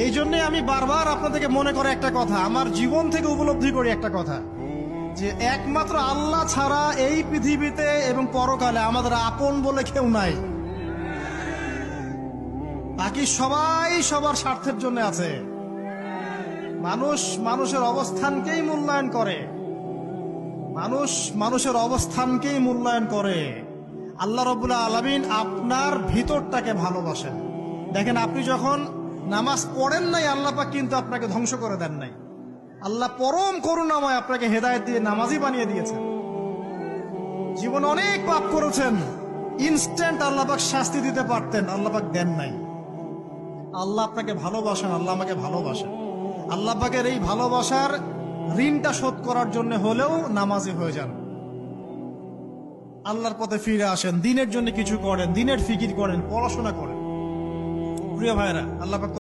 এই জন্যে আমি বারবার আপনাদেরকে মনে করে একটা কথা, আমার জীবন থেকে উপলব্ধি করি একটা কথা, যে একমাত্র আল্লাহ ছাড়া এই পৃথিবীতে এবং পরকালে আমাদের আপন বলে কেউ নাই। বাকি সবাই সবার স্বার্থের জন্য আছে। মানুষ মানুষের অবস্থানকেই মূল্যায়ন করে, মানুষ মানুষের অবস্থানকেই মূল্যায়ন করে। আল্লাহ রাব্বুল আলামিন আপনার ভিতরটাকে ভালোবাসেন। দেখেন, আপনি যখন নামাজ পড়েন নাই, আল্লাহ পাক কিন্তু আপনাকে ধ্বংস করে দেন নাই। আল্লাহ পরম করুণাময় আপনাকে হেদায়েত দিয়ে নামাজি বানিয়ে দিয়েছেন। জীবন অনেক পাপ করেছেন, ইনস্ট্যান্ট আল্লাহ পাক শাস্তি দিতে পারতেন, আল্লাহ পাক দেন নাই। আল্লাহ আপনাকে ভালোবাসেন, আল্লাহ আমাকে ভালোবাসেন। আল্লাহ পাকের এই ভালোবাসার ঋণটা শোধ করার জন্য হলেও নামাজি হয়ে যান, আল্লাহর পথে ফিরে আসেন, দিনের জন্য কিছু করেন, দিনের ফিকির করেন, পড়াশোনা করেন। প্রিয় ভাইরা, আল্লাহ পাক